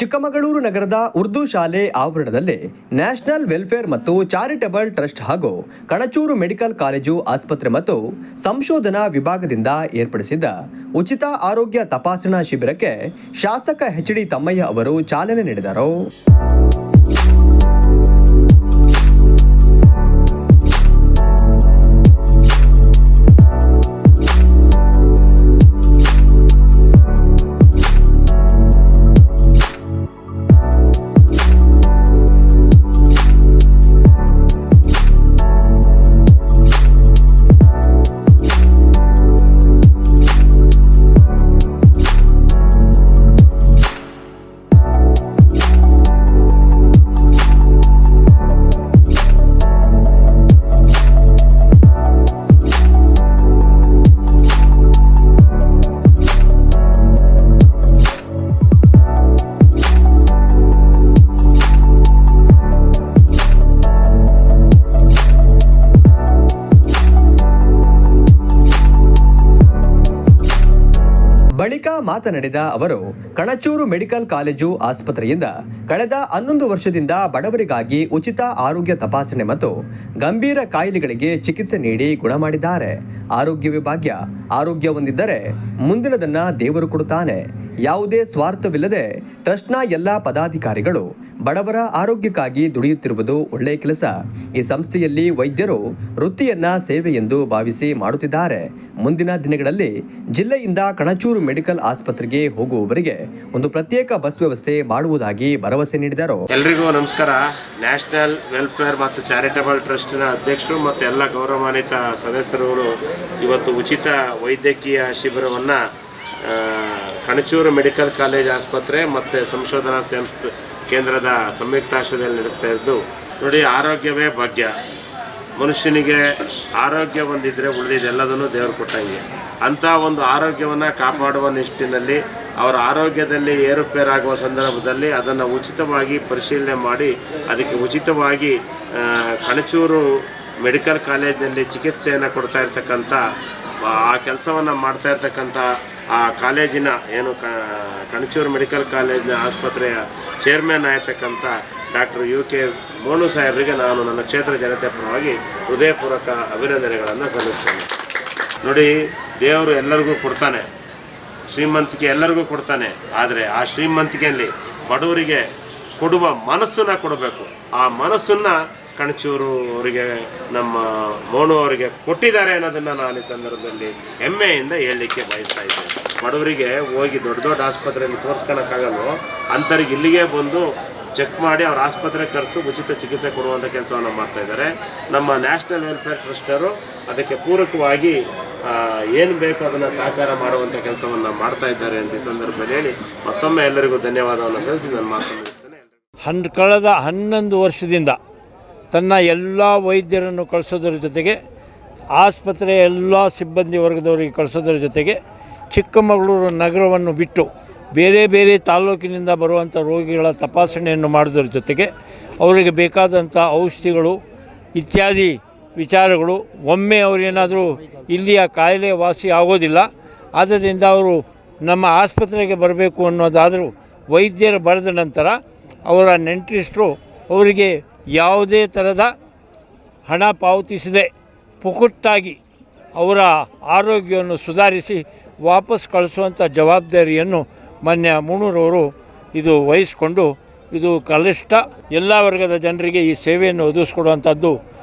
ಚಿಕ್ಕಮಗಳೂರು ನಗರದ ಉರ್ದು ಶಾಲೆ ಆವರಣದಲ್ಲಿ ನ್ಯಾಷನಲ್ ವೆಲ್ಫೇರ್ ಮತ್ತು ಚಾರಿಟಬಲ್ ಟ್ರಸ್ಟ್ ಹಾಗೂ ಕಣಚೂರು ಮೆಡಿಕಲ್ ಕಾಲೇಜು ಆಸ್ಪತ್ರೆ ಮತ್ತು ಸಂಶೋಧನಾ ವಿಭಾಗದಿಂದ ಏರ್ಪಡಿಸಿದ್ದ ಉಚಿತ ಆರೋಗ್ಯ ತಪಾಸಣಾ ಶಿಬಿರಕ್ಕೆ ಶಾಸಕ ಎಚ್.ಡಿ. ತಮ್ಮಯ್ಯ ಅವರು ಚಾಲನೆ ನೀಡಿದರು. ಬಳಿಕ ಮಾತನಾಡಿದ ಅವರು, ಕಣಚೂರು ಮೆಡಿಕಲ್ ಕಾಲೇಜು ಆಸ್ಪತ್ರೆಯಿಂದ ಕಳೆದ 11 ವರ್ಷದಿಂದ ಬಡವರಿಗಾಗಿ ಉಚಿತ ಆರೋಗ್ಯ ತಪಾಸಣೆ ಮತ್ತು ಗಂಭೀರ ಕಾಯಿಲೆಗಳಿಗೆ ಚಿಕಿತ್ಸೆ ನೀಡಿ ಗುಣ ಮಾಡಿದ್ದಾರೆ. ಆರೋಗ್ಯವೇ ಭಾಗ್ಯ. ಆರೋಗ್ಯ ಹೊಂದಿದ್ದರೆ ಮುಂದಿನದನ್ನ ದೇವರು ಕೊಡುತ್ತಾನೆ. ಯಾವುದೇ ಸ್ವಾರ್ಥವಿಲ್ಲದೆ ಟ್ರಸ್ಟ್ನ ಎಲ್ಲ ಪದಾಧಿಕಾರಿಗಳು ಬಡವರ ಆರೋಗ್ಯಕ್ಕಾಗಿ ದುಡಿಯುತ್ತಿರುವುದು ಒಳ್ಳೆಯ ಕೆಲಸ. ಈ ಸಂಸ್ಥೆಯಲ್ಲಿ ವೈದ್ಯರು ವೃತ್ತಿಯನ್ನ ಸೇವೆ ಎಂದು ಭಾವಿಸಿ ಮಾಡುತ್ತಿದ್ದಾರೆ. ಮುಂದಿನ ದಿನಗಳಲ್ಲಿ ಜಿಲ್ಲೆಯಿಂದ ಕಣಚೂರು ಮೆಡಿಕಲ್ ಆಸ್ಪತ್ರೆಗೆ ಹೋಗುವವರಿಗೆ ಒಂದು ಪ್ರತ್ಯೇಕ ಬಸ್ ವ್ಯವಸ್ಥೆ ಮಾಡುವುದಾಗಿ ಭರವಸೆ ನೀಡಿದರು. ಎಲ್ರಿಗೂ ನಮಸ್ಕಾರ. ನ್ಯಾಷನಲ್ ವೆಲ್ಫೇರ್ ಮತ್ತು ಚಾರಿಟಬಲ್ ಟ್ರಸ್ಟ್ನ ಅಧ್ಯಕ್ಷರು ಮತ್ತು ಎಲ್ಲ ಗೌರವಾನ್ವಿತ ಸದಸ್ಯರು ಇವತ್ತು ಉಚಿತ ವೈದ್ಯಕೀಯ ಶಿಬಿರವನ್ನು ಕಣಚೂರು ಮೆಡಿಕಲ್ ಕಾಲೇಜ್ ಆಸ್ಪತ್ರೆ ಮತ್ತು ಸಂಶೋಧನಾ ಕೇಂದ್ರದ ಸಂಯುಕ್ತಾಶ್ರಯದಲ್ಲಿ ನಡೆಸ್ತಾ ಇದ್ದು, ನೋಡಿ, ಆರೋಗ್ಯವೇ ಭಾಗ್ಯ. ಮನುಷ್ಯನಿಗೆ ಆರೋಗ್ಯ ಹೊಂದಿದ್ರೆ ಉಳಿದಿದ್ದೆಲ್ಲದನ್ನು ದೇವರು ಕೊಟ್ಟಂಗೆ. ಅಂಥ ಒಂದು ಆರೋಗ್ಯವನ್ನು ಕಾಪಾಡುವ ನಿಟ್ಟಿನಲ್ಲಿ ಅವರ ಆರೋಗ್ಯದಲ್ಲಿ ಏರುಪೇರಾಗುವ ಸಂದರ್ಭದಲ್ಲಿ ಅದನ್ನು ಉಚಿತವಾಗಿ ಪರಿಶೀಲನೆ ಮಾಡಿ ಅದಕ್ಕೆ ಉಚಿತವಾಗಿ ಕಣಚೂರು ಮೆಡಿಕಲ್ ಕಾಲೇಜಿನಲ್ಲಿ ಚಿಕಿತ್ಸೆಯನ್ನು ಕೊಡ್ತಾ ಇರ್ತಕ್ಕಂಥ ಆ ಕೆಲಸವನ್ನು ಮಾಡ್ತಾ ಇರ್ತಕ್ಕಂಥ ಆ ಕಾಲೇಜಿನ ಏನು ಕಣಚೂರು ಮೆಡಿಕಲ್ ಕಾಲೇಜಿನ ಆಸ್ಪತ್ರೆಯ ಚೇರ್ಮನ್ ಆಗಿರ್ತಕ್ಕಂಥ ಡಾಕ್ಟರ್ UK ಮೋನು ಸಾಹೇಬರಿಗೆ ನಾನು ನನ್ನ ಕ್ಷೇತ್ರ ಜನತೆ ಪರವಾಗಿ ಹೃದಯಪೂರ್ವಕ ಅಭಿನಂದನೆಗಳನ್ನು ಸಲ್ಲಿಸ್ತೇನೆ. ನೋಡಿ, ದೇವರು ಎಲ್ಲರಿಗೂ ಕೊಡ್ತಾನೆ, ಶ್ರೀಮಂತಿಕೆ ಎಲ್ಲರಿಗೂ ಕೊಡ್ತಾನೆ. ಆದರೆ ಆ ಶ್ರೀಮಂತಿಕೆಯಲ್ಲಿ ಬಡವರಿಗೆ ಕೊಡುವ ಮನಸ್ಸನ್ನು ಕೊಡಬೇಕು. ಆ ಮನಸ್ಸನ್ನು ಕಣಚೂರು ಅವರಿಗೆ, ನಮ್ಮ ಮೋನು ಅವರಿಗೆ ಕೊಟ್ಟಿದ್ದಾರೆ ಅನ್ನೋದನ್ನು ನಾನು ಈ ಸಂದರ್ಭದಲ್ಲಿ ಹೆಮ್ಮೆಯಿಂದ ಹೇಳಲಿಕ್ಕೆ ಬಯಸ್ತಾ ಇದ್ದೇನೆ. ಬಡವರಿಗೆ ಹೋಗಿ ದೊಡ್ಡ ದೊಡ್ಡ ಆಸ್ಪತ್ರೆಯಲ್ಲಿ ತೋರಿಸ್ಕೊಳಕ್ಕಾಗಲ್ವೋ ಅಂಥವ್ರಿಗೆ ಇಲ್ಲಿಗೆ ಬಂದು ಚೆಕ್ ಮಾಡಿ ಅವ್ರ ಆಸ್ಪತ್ರೆಗೆ ಕರೆಸು ಉಚಿತ ಚಿಕಿತ್ಸೆ ಕೊಡುವಂಥ ಕೆಲಸವನ್ನು ಮಾಡ್ತಾಯಿದ್ದಾರೆ. ನಮ್ಮ ನ್ಯಾಷನಲ್ ವೆಲ್ಫೇರ್ ಟ್ರಸ್ಟರು ಅದಕ್ಕೆ ಪೂರಕವಾಗಿ ಏನು ಬೇಕೋ ಅದನ್ನು ಸಹಕಾರ ಮಾಡುವಂಥ ಕೆಲಸವನ್ನು ಮಾಡ್ತಾ ಇದ್ದಾರೆ ಅಂತ ಈ ಸಂದರ್ಭದಲ್ಲಿ ಹೇಳಿ ಮತ್ತೊಮ್ಮೆ ಎಲ್ಲರಿಗೂ ಧನ್ಯವಾದವನ್ನು ಸಲ್ಲಿಸಿ ನಾನು ಮಾತನಾಡುತ್ತೇನೆ. ಕಳೆದ 11 ವರ್ಷದಿಂದ ತನ್ನ ಎಲ್ಲ ವೈದ್ಯರನ್ನು ಕಳಿಸೋದರ ಜೊತೆಗೆ ಆಸ್ಪತ್ರೆಯ ಎಲ್ಲ ಸಿಬ್ಬಂದಿ ವರ್ಗದವರಿಗೆ ಕಳಿಸೋದರ ಜೊತೆಗೆ ಚಿಕ್ಕಮಗಳೂರು ನಗರವನ್ನು ಬಿಟ್ಟು ಬೇರೆ ಬೇರೆ ತಾಲೂಕಿನಿಂದ ಬರುವಂಥ ರೋಗಿಗಳ ತಪಾಸಣೆಯನ್ನು ಮಾಡೋದ್ರ ಜೊತೆಗೆ ಅವರಿಗೆ ಬೇಕಾದಂಥ ಔಷಧಿಗಳು ಇತ್ಯಾದಿ ವಿಚಾರಗಳು, ಒಮ್ಮೆ ಅವರೇನಾದರೂ ಇಲ್ಲಿಯ ಕಾಯಿಲೆ ವಾಸಿ ಆಗೋದಿಲ್ಲ, ಆದ್ದರಿಂದ ಅವರು ನಮ್ಮ ಆಸ್ಪತ್ರೆಗೆ ಬರಬೇಕು ಅನ್ನೋದಾದರೂ ವೈದ್ಯರು ಬರೆದ ನಂತರ ಅವರ ನೆಂಟರಿಷ್ಟರು ಅವರಿಗೆ ಯಾವುದೇ ಥರದ ಹಣ ಪಾವತಿಸದೆ ಪುಕ್ಕಟ್ಟಾಗಿ ಅವರ ಆರೋಗ್ಯವನ್ನು ಸುಧಾರಿಸಿ ವಾಪಸ್ ಕಳಿಸುವಂಥ ಜವಾಬ್ದಾರಿಯನ್ನು ಮಾನ್ಯ ಮೂಣೂರವರು ಇದು ವಹಿಸಿಕೊಂಡು ಇದು ಕನಿಷ್ಠ ಎಲ್ಲ ವರ್ಗದ ಜನರಿಗೆ ಈ ಸೇವೆಯನ್ನು ಒದಗಿಸ್ಕೊಡುವಂಥದ್ದು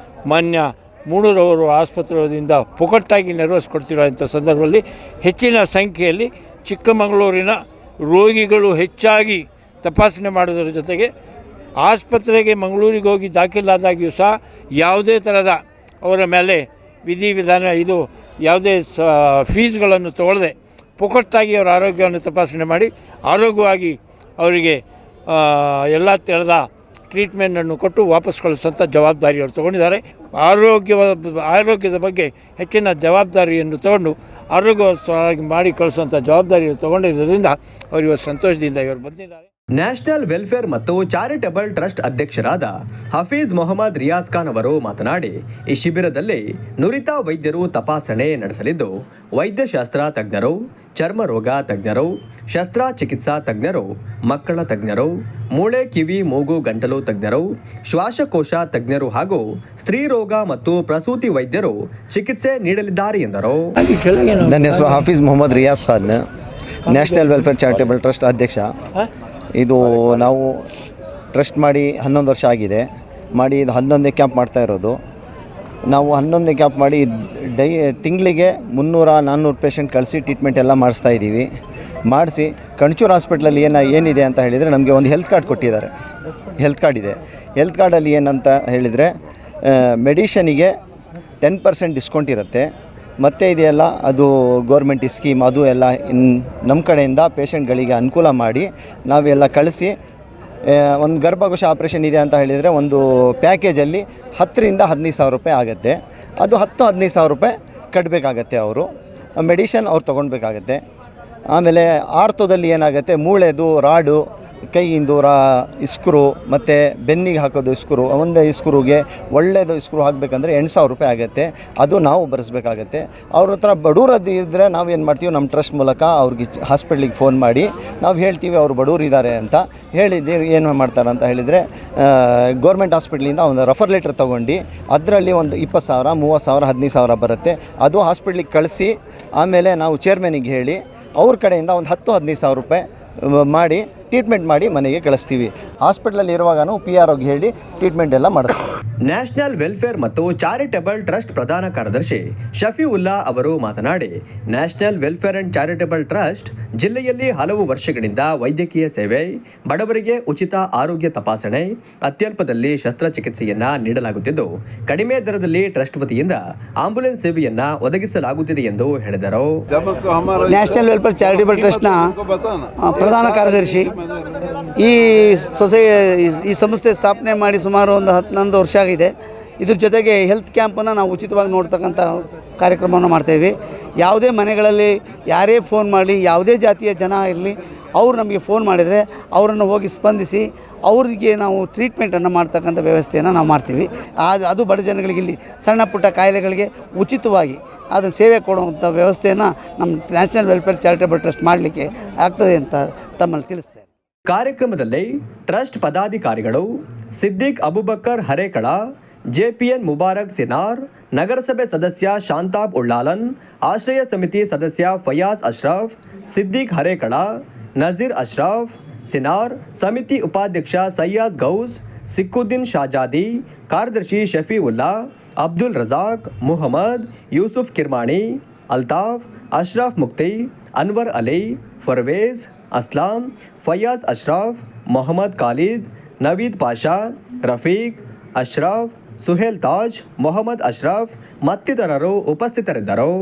ಮಾನ್ಯ ಮೂಣೂರವರು ಆಸ್ಪತ್ರೆಯಿಂದ ಪುಕ್ಕಟ್ಟಾಗಿ ನೆರವೇರಿಸ್ಕೊಡ್ತಿರೋಂಥ ಸಂದರ್ಭದಲ್ಲಿ ಹೆಚ್ಚಿನ ಸಂಖ್ಯೆಯಲ್ಲಿ ಚಿಕ್ಕಮಗಳೂರಿನ ರೋಗಿಗಳು ಹೆಚ್ಚಾಗಿ ತಪಾಸಣೆ ಮಾಡೋದ್ರ ಜೊತೆಗೆ ಆಸ್ಪತ್ರೆಗೆ ಮಂಗಳೂರಿಗೆ ಹೋಗಿ ದಾಖಲಾದಾಗಿಯೂ ಸಹ ಯಾವುದೇ ಥರದ ಅವರ ಮೇಲೆ ವಿಧಿವಿಧಾನ ಇದು ಯಾವುದೇ ಫೀಸ್ಗಳನ್ನು ತಗೊಳ್ಳದೆ ಪುಕ್ಕಟ್ಟಾಗಿ ಅವರ ಆರೋಗ್ಯವನ್ನು ತಪಾಸಣೆ ಮಾಡಿ ಆರೋಗ್ಯವಾಗಿ ಅವರಿಗೆ ಎಲ್ಲ ಥರದ ಟ್ರೀಟ್ಮೆಂಟನ್ನು ಕೊಟ್ಟು ವಾಪಸ್ ಕಳಿಸುವಂಥ ಜವಾಬ್ದಾರಿ ಅವರು ತೊಗೊಂಡಿದ್ದಾರೆ. ಆರೋಗ್ಯದ ಬಗ್ಗೆ ಹೆಚ್ಚಿನ ಜವಾಬ್ದಾರಿಯನ್ನು ತಗೊಂಡು ಆರೋಗ್ಯವಾಗಿ ಮಾಡಿ ಕಳಿಸುವಂಥ ಜವಾಬ್ದಾರಿಯನ್ನು ತೊಗೊಂಡಿರೋದ್ರಿಂದ ಅವರು ಸಂತೋಷದಿಂದ ಇವರು ಬಂದಿದ್ದಾರೆ. ನ್ಯಾಷನಲ್ ವೆಲ್ಫೇರ್ ಮತ್ತು ಚಾರಿಟಬಲ್ ಟ್ರಸ್ಟ್ ಅಧ್ಯಕ್ಷರಾದ ಹಫೀಜ್ ಮೊಹಮ್ಮದ್ ರಿಯಾಜ್ ಖಾನ್ ಅವರು ಮಾತನಾಡಿ, ಈ ಶಿಬಿರದಲ್ಲಿ ನುರಿತ ವೈದ್ಯರು ತಪಾಸಣೆ ನಡೆಸಲಿದ್ದು, ವೈದ್ಯಶಾಸ್ತ್ರ ತಜ್ಞರು, ಚರ್ಮ ರೋಗ ತಜ್ಞರು, ಶಸ್ತ್ರಚಿಕಿತ್ಸಾ ತಜ್ಞರು, ಮಕ್ಕಳ ತಜ್ಞರು, ಮೂಳೆ ಕಿವಿ ಮೂಗು ಗಂಟಲು ತಜ್ಞರು, ಶ್ವಾಸಕೋಶ ತಜ್ಞರು ಹಾಗೂ ಸ್ತ್ರೀ ರೋಗ ಮತ್ತು ಪ್ರಸೂತಿ ವೈದ್ಯರು ಚಿಕಿತ್ಸೆ ನೀಡಲಿದ್ದಾರೆ ಎಂದರು. ನನ್ನ ಹೆಸರು Hafeez Mohammed Riyaz Khan, national welfare charitable trust ಅಧ್ಯಕ್ಷ. ಇದು ನಾವು ಟ್ರಸ್ಟ್ ಮಾಡಿ 11 ವರ್ಷ ಆಗಿದೆ. ಮಾಡಿ ಇದು 11ನೇ ಕ್ಯಾಂಪ್ ಮಾಡ್ತಾ ಇರೋದು. ನಾವು 11ನೇ ಕ್ಯಾಂಪ್ ಮಾಡಿ ತಿಂಗಳಿಗೆ 300-400 ಪೇಷಂಟ್ ಕಳಿಸಿ ಟ್ರೀಟ್ಮೆಂಟ್ ಎಲ್ಲ ಮಾಡಿಸ್ತಾ ಇದ್ದೀವಿ. ಮಾಡಿಸಿ ಕಣಚೂರು ಹಾಸ್ಪಿಟ್ಲಲ್ಲಿ ಏನಿದೆ ಅಂತ ಹೇಳಿದರೆ, ನಮಗೆ ಒಂದು ಹೆಲ್ತ್ ಕಾರ್ಡ್ ಕೊಟ್ಟಿದ್ದಾರೆ. ಹೆಲ್ತ್ ಕಾರ್ಡ್ ಇದೆ. ಹೆಲ್ತ್ ಕಾರ್ಡಲ್ಲಿ ಏನಂತ ಹೇಳಿದರೆ, ಮೆಡಿಷನಿಗೆ 10% ಡಿಸ್ಕೌಂಟ್ ಇರುತ್ತೆ. ಮತ್ತು ಇದೆಲ್ಲ ಅದು ಗೋರ್ಮೆಂಟ್ ಸ್ಕೀಮ್, ಅದು ಎಲ್ಲ ನಮ್ಮ ಕಡೆಯಿಂದ ಪೇಷಂಟ್ಗಳಿಗೆ ಅನುಕೂಲ ಮಾಡಿ ನಾವೆಲ್ಲ ಕಳಿಸಿ, ಒಂದು ಗರ್ಭಕೋಶ ಆಪ್ರೇಷನ್ ಇದೆ ಅಂತ ಹೇಳಿದರೆ ಒಂದು ಪ್ಯಾಕೇಜಲ್ಲಿ 10ರಿಂದ 15 ಸಾವಿರ ರೂಪಾಯಿ ಆಗುತ್ತೆ. ಅದು 10-15 ಸಾವಿರ ರೂಪಾಯಿ ಕಟ್ಟಬೇಕಾಗತ್ತೆ. ಅವರು ಮೆಡಿಷನ್ ಅವ್ರು ತೊಗೊಳ್ಬೇಕಾಗತ್ತೆ. ಆಮೇಲೆ ಆರ್ತೋದಲ್ಲಿ ಏನಾಗುತ್ತೆ, ಮೂಳೆದು ರಾಡು, ಕೈಯಿಂದು ಇಸ್ಕ್ರೂ ಮತ್ತು ಬೆನ್ನಿಗೆ ಹಾಕೋದು ಇಸ್ಕ್ರೂ, ಒಂದು ಇಸ್ಕ್ರೂಗೆ ಒಳ್ಳೆಯದು ಇಸ್ಕ್ರೂ ಹಾಕಬೇಕಂದ್ರೆ 8,000 ರೂಪಾಯಿ ಆಗುತ್ತೆ. ಅದು ನಾವು ಬರೆಸ್ಬೇಕಾಗತ್ತೆ. ಅವ್ರ ಹತ್ರ ಬಡವ್ರದ್ದು ಇದ್ದರೆ ನಾವು ಏನು ಮಾಡ್ತೀವಿ, ನಮ್ಮ ಟ್ರಸ್ಟ್ ಮೂಲಕ ಅವ್ರಿಗೆ ಹಾಸ್ಪಿಟ್ಲಿಗೆ ಫೋನ್ ಮಾಡಿ ನಾವು ಹೇಳ್ತೀವಿ ಅವರು ಬಡವರಿದ್ದಾರೆ ಅಂತ. ಹೇಳಿದ್ದೀವಿ ಏನು ಮಾಡ್ತಾರೆ ಅಂತ ಹೇಳಿದರೆ, ಗೌರ್ಮೆಂಟ್ ಹಾಸ್ಪಿಟ್ಲಿಂದ ಒಂದು ರೆಫರ್ ಲೆಟ್ರ್ ತೊಗೊಂಡು ಅದರಲ್ಲಿ ಒಂದು 20,000, 30,000, 15,000 ಬರುತ್ತೆ. ಅದು ಹಾಸ್ಪಿಟ್ಲಿಗೆ ಕಳಿಸಿ ಆಮೇಲೆ ನಾವು ಚೇರ್ಮನಿಗೆ ಹೇಳಿ ಅವ್ರ ಕಡೆಯಿಂದ ಒಂದು 10-15 ಸಾವಿರ ರೂಪಾಯಿ ಮಾಡಿ ಟ್ರೀಟ್ಮೆಂಟ್ ಮಾಡಿ ಮನೆಗೆ ಕಳಿಸ್ತೀವಿ. ಹಾಸ್ಪಿಟ್ಲಲ್ಲಿ ಇರುವಾಗೂ PROಗೆ ಹೇಳಿ ಟ್ರೀಟ್ಮೆಂಟ್ ಎಲ್ಲ ಮಾಡಿಸ್ತೀವಿ. ನ್ಯಾಷನಲ್ ವೆಲ್ಫೇರ್ ಮತ್ತು ಚಾರಿಟಬಲ್ ಟ್ರಸ್ಟ್ ಪ್ರಧಾನ ಕಾರ್ಯದರ್ಶಿ ಶಫೀವುಲ್ಲಾ ಅವರು ಮಾತನಾಡಿ, national welfare and charitable trust ಜಿಲ್ಲೆಯಲ್ಲಿ ಹಲವು ವರ್ಷಗಳಿಂದ ವೈದ್ಯಕೀಯ ಸೇವೆ, ಬಡವರಿಗೆ ಉಚಿತ ಆರೋಗ್ಯ ತಪಾಸಣೆ, ಅತ್ಯಲ್ಪದಲ್ಲಿ ಶಸ್ತ್ರಚಿಕಿತ್ಸೆಯನ್ನ ನೀಡಲಾಗುತ್ತಿದ್ದು, ಕಡಿಮೆ ದರದಲ್ಲಿ ಟ್ರಸ್ಟ್ ವತಿಯಿಂದ ಆಂಬ್ಯುಲೆನ್ಸ್ ಸೇವೆಯನ್ನ ಒದಗಿಸಲಾಗುತ್ತಿದೆ ಎಂದು ಹೇಳಿದರು. ನ್ಯಾಷನಲ್ ವೆಲ್ಫೇರ್ ಚಾರಿಟಬಲ್ ಟ್ರಸ್ಟ್ನ ಪ್ರಧಾನ ಕಾರ್ಯದರ್ಶಿ. ಈ ಸಂಸ್ಥೆ ಸ್ಥಾಪನೆ ಮಾಡಿ ಸುಮಾರು ಒಂದು 11 ವರ್ಷ ಆಗಿದೆ. ಇದ್ರ ಜೊತೆಗೆ ಹೆಲ್ತ್ ಕ್ಯಾಂಪನ್ನು ನಾವು ಉಚಿತವಾಗಿ ನೋಡ್ತಕ್ಕಂಥ ಕಾರ್ಯಕ್ರಮವನ್ನು ಮಾಡ್ತೇವೆ. ಯಾವುದೇ ಮನೆಗಳಲ್ಲಿ ಯಾರೇ ಫೋನ್ ಮಾಡಲಿ, ಯಾವುದೇ ಜಾತಿಯ ಜನ ಇರಲಿ, ಅವರು ನಮಗೆ ಫೋನ್ ಮಾಡಿದರೆ ಅವರನ್ನು ಹೋಗಿ ಸ್ಪಂದಿಸಿ ಅವರಿಗೆ ನಾವು ಟ್ರೀಟ್ಮೆಂಟನ್ನು ಮಾಡ್ತಕ್ಕಂಥ ವ್ಯವಸ್ಥೆಯನ್ನು ನಾವು ಮಾಡ್ತೀವಿ. ಅದು ಬಡ ಜನಗಳಿಗೆ ಇಲ್ಲಿ ಸಣ್ಣ ಪುಟ್ಟ ಕಾಯಿಲೆಗಳಿಗೆ ಉಚಿತವಾಗಿ ಅದನ್ನು ಸೇವೆ ಕೊಡುವಂಥ ವ್ಯವಸ್ಥೆಯನ್ನು ನಮ್ಮ ನ್ಯಾಷನಲ್ ವೆಲ್ಫೇರ್ ಚಾರಿಟಬಲ್ ಟ್ರಸ್ಟ್ ಮಾಡಲಿಕ್ಕೆ ಆಗ್ತದೆ ಅಂತ ತಮ್ಮಲ್ಲಿ ತಿಳಿಸ್ತೇನೆ. ಕಾರ್ಯಕ್ರಮದಲ್ಲಿ ಟ್ರಸ್ಟ್ ಪದಾಧಿಕಾರಿಗಳು ಸಿದ್ದಿಕ್ ಅಬುಬಕ್ಕರ್ ಹರೇಕಳ, JPN ಮುಬಾರಕ್ ಸಿನಾರ್, ನಗರಸಭೆ ಸದಸ್ಯ ಶಾಂತಾಬ್ ಉಳ್ಳಾಲನ್, ಆಶ್ರಯ ಸಮಿತಿ ಸದಸ್ಯ ಫಯಾಜ್ ಅಶ್ರಫ್, ಸಿದ್ದಿಕ್ ಹರೇಕಳ, ನಜೀರ್ ಅಶ್ರಫ್ ಸಿನಾರ್, ಸಮಿತಿ ಉಪಾಧ್ಯಕ್ಷ ಸಯ್ಯಾದ್ ಗೌಸ್, ಸಿಕ್ಕುದ್ದೀನ್ ಶಾಜಾದಿ, ಕಾರ್ಯದರ್ಶಿ ಶಫೀವುಲ್ಲಾ, ಅಬ್ದುಲ್ ರಜಾಕ್, ಮುಹಮ್ಮದ್, ಯೂಸುಫ್ ಕಿರ್ಮಾಣಿ, ಅಲ್ತಾಫ್, ಅಶ್ರಫ್ ಮುಕ್ತಿ, ಅನ್ವರ್ ಅಲಿ, ಫರ್ವೇಜ್, ಅಸ್ಲಾಂ, ಫಯಾಜ್ ಅಶ್ರಫ್, ಮೊಹಮ್ಮದ್ ಖಾಲಿದ್, ನವೀದ್ ಪಾಷಾ, ರಫೀಕ್, ಅಶ್ರಫ್, ಸುಹೇಲ್ ತಾಜ್, ಮೊಹಮ್ಮದ್ ಅಶ್ರಫ್ ಮತ್ತಿತರರು ಉಪಸ್ಥಿತರಿದ್ದರು.